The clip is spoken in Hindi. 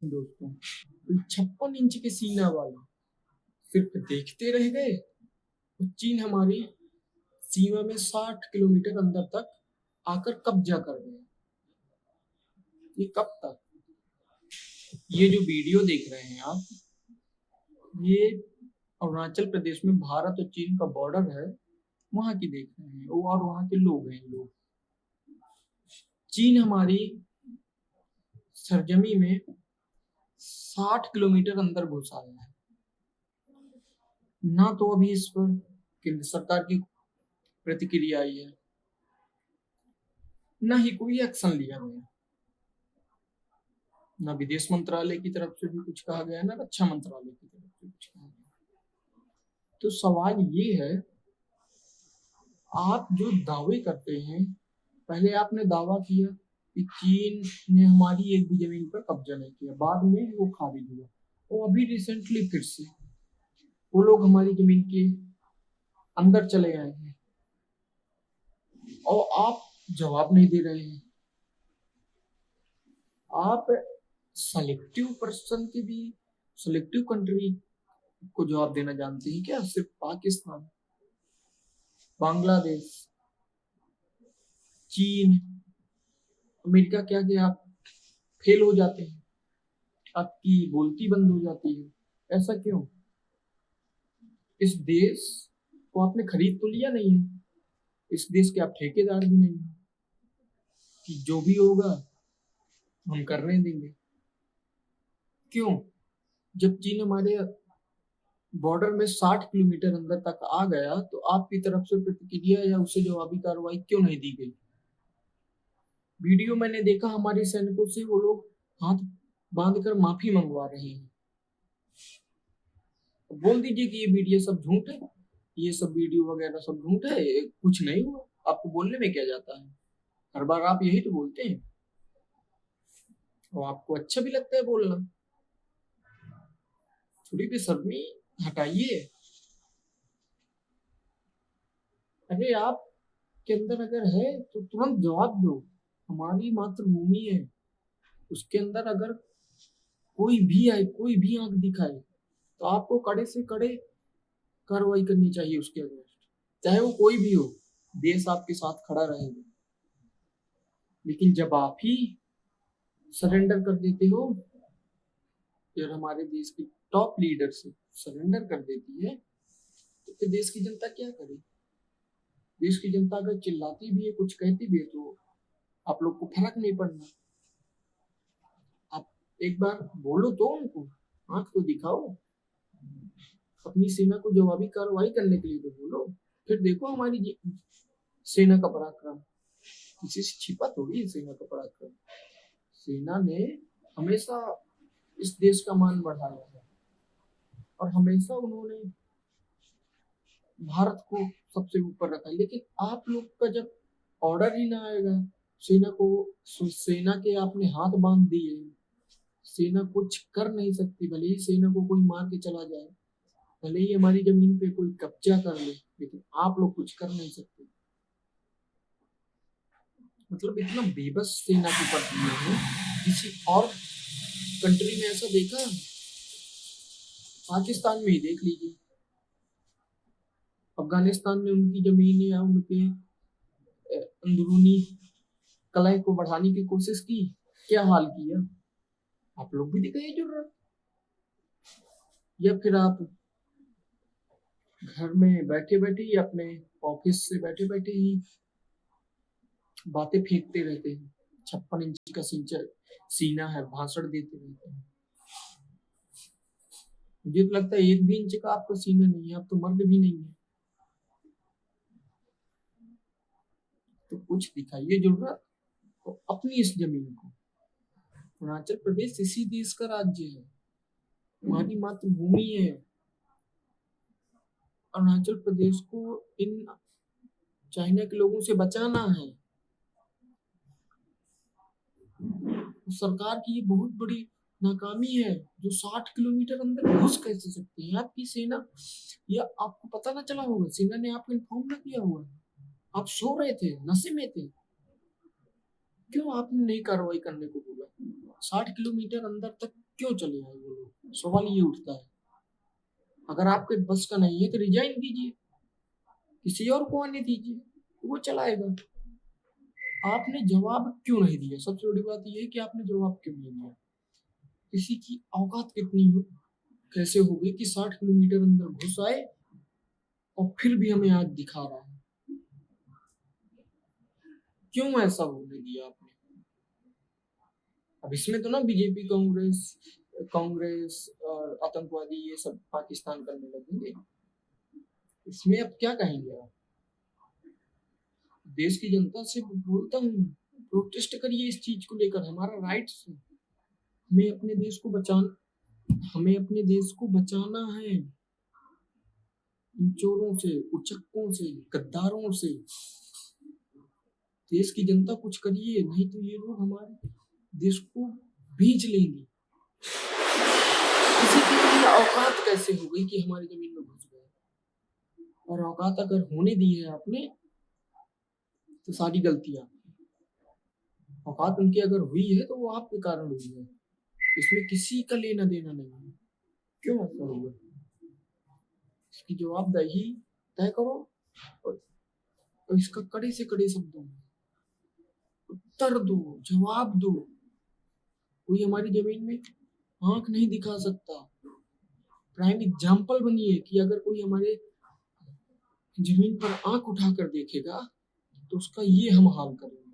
दोस्तों, 56 इंच के सीना वाला सिर्फ देखते रह गए और चीन हमारी सीमा में 60 किलोमीटर अंदर तक आकर कब्जा कर गए। ये कब तक? ये जो वीडियो देख रहे हैं आप, ये अरुणाचल प्रदेश में भारत और चीन का बॉर्डर है, वहां की देख रहे हैं और वहां के लोग हैं। लोग चीन हमारी सरजमी में 60 किलोमीटर अंदर घुस आया है। ना तो अभी इस पर केंद्र सरकार की प्रतिक्रिया आई है, ना ही कोई एक्शन लिया गया। ना विदेश मंत्रालय की तरफ से भी कुछ कहा गया, ना रक्षा मंत्रालय की तरफ से कुछ कहा गया। तो सवाल ये है, आप जो दावे करते हैं, पहले आपने दावा किया कि चीन ने हमारी एक भी जमीन पर कब्जा नहीं किया, बाद में वो खारिज हुआ, और अभी रिसेंटली फिर से वो लोग हमारी जमीन के अंदर चले आए हैं और आप जवाब नहीं दे रहे हैं। आप सेलेक्टिव पर्सन की भी, सेलेक्टिव कंट्री को जवाब देना जानते हैं क्या? सिर्फ पाकिस्तान, बांग्लादेश, चीन, अमेरिका क्या क्या आप फेल हो जाते हैं? आपकी बोलती बंद हो जाती है, ऐसा क्यों? इस देश को आपने खरीद तो लिया नहीं है, इस देश के आप ठेकेदार भी नहीं है कि जो भी होगा हम करने देंगे। क्यों? जब चीन हमारे बॉर्डर में 60 किलोमीटर अंदर तक आ गया तो आपकी तरफ से प्रतिक्रिया या उससे जवाबी कार्रवाई क्यों नहीं दी गई? वीडियो मैंने देखा, हमारे सैनिकों से वो लोग हाथ बांधकर माफी मंगवा रहे हैं। बोल दीजिए कि ये वीडियो सब झूठ है, ये सब वीडियो वगैरह सब झूठ है, कुछ नहीं हुआ। आपको बोलने में क्या जाता है? हर बार आप यही तो बोलते हैं और आपको अच्छा भी लगता है बोलना। थोड़ी बेशर्मी हटाइए। अरे आप के अंदर अगर है तो तुरंत जवाब दो। हमारी मातृभूमि है, उसके अंदर अगर कोई भी आए, कोई भी आंख दिखाए, तो आपको कड़े से कड़े कार्रवाई करनी चाहिए उसके अगेंस्ट, चाहे वो कोई भी हो। देश आपके साथ खड़ा रहेगा। लेकिन जब आप ही सरेंडर कर देते हो, फिर हमारे देश की टॉप लीडरशिप सरेंडर कर देती है, तो फिर देश की जनता क्या करे? देश की जनता अगर चिल्लाती भी है, कुछ कहती भी है, तो आप लोग को फर्क नहीं पड़ना। आप एक बार बोलो तो उनको, आंख तो दिखाओ, अपनी सेना को जवाबी कार्रवाई करने के लिए तो बोलो। फिर देखो हमारी सेना का पराक्रम, किसी से छिपा थोड़ी है सेना का पराक्रम। सेना ने हमेशा इस देश का मान बढ़ाया है और हमेशा उन्होंने भारत को सबसे ऊपर रखा है। लेकिन आप लोग का जब ऑर्डर ही ना आएगा सेना को, सेना के आपने हाथ बांध दिए, सेना कुछ कर नहीं सकती। भले ही सेना को कोई मार के चला जाए, भले ही हमारी जमीन पे कोई कब्जा कर ले, लेकिन आप लोग कुछ कर नहीं सकते। मतलब इतना बेबस सेना की पड़ती है। किसी और कंट्री में ऐसा देखा? पाकिस्तान में ही देख लीजिए, अफगानिस्तान में उनकी जमीन या उनके अंदरूनी कलह को बढ़ाने की कोशिश की, क्या हाल किया? आप लोग भी दिखाइए जरूरत। या फिर आप घर में बैठे बैठे ही, अपने ऑफिस से बैठे बैठे ही बातें फेंकते रहते हैं, 56 इंच का सीना है, भाषण देते रहते हैं। मुझे तो लगता है 1 भी इंच का आपका सीना नहीं है, आप तो मर्द भी नहीं है। तो कुछ दिखाइए जरूरत तो अपनी इस जमीन को। अरुणाचल प्रदेश इसी देश का राज्य है, हमारी मातृभूमि है। अरुणाचल प्रदेश को इन चाइना के लोगों से बचाना है। सरकार की ये बहुत बड़ी नाकामी है, जो 60 किलोमीटर अंदर घुस कैसे सकते हैं आपकी सेना? या आपको पता ना चला होगा, सेना ने आपको इन्फॉर्म ना किया हुआ? आप सो रहे थे, नशे में थे, क्यों आपने नहीं कार्रवाई करने को बोला? 60 किलोमीटर अंदर तक क्यों चले आए वो लोग? सवाल ये उठता है। अगर आपके बस का नहीं है तो रिजाइन दीजिए, किसी और को आने दीजिए, वो चलाएगा। आपने जवाब क्यों नहीं दिया? सबसे बड़ी बात यह है कि आपने जवाब क्यों नहीं दिया। किसी की औकात कितनी हो, कैसे हो गई कि 60 किलोमीटर अंदर घुस आए और फिर भी हमें आग दिखा रहा है? क्यों ऐसा होने दिया आपने? अब इसमें तो ना बीजेपी, कांग्रेस कांग्रेस और आतंकवादी ये सब पाकिस्तान करने लगेंगे। इसमें अब क्या कहेंगे आप? देश की जनता से बोलता हूँ, प्रोटेस्ट करिए इस चीज को लेकर, हमारा राइट्स है। हमें अपने देश को बचाना है इन चोरों से, उचक्कों से, गद्दारों से। देश की जनता कुछ करिए, नहीं तो ये लोग हमारे देश को बेच लेंगे। किसी की भी औकात कैसे हो गई कि हमारी जमीन में घुस गए? और औकात अगर होने दी है आपने तो सारी गलतियां, औकात उनकी अगर हुई है तो वो आपके कारण हुई है, इसमें किसी का लेना देना नहीं है। क्यों ऐसा हुआ? इसकी जवाबदेही तय करो और इसका कड़े से कड़े शब्दों में उत्तर दो, जवाब दो। कोई हमारी जमीन में आंख नहीं दिखा सकता। प्राइम एग्जाम्पल बनिए कि अगर कोई हमारे जमीन पर आंख उठाकर देखेगा तो उसका ये हम हाल करेंगे।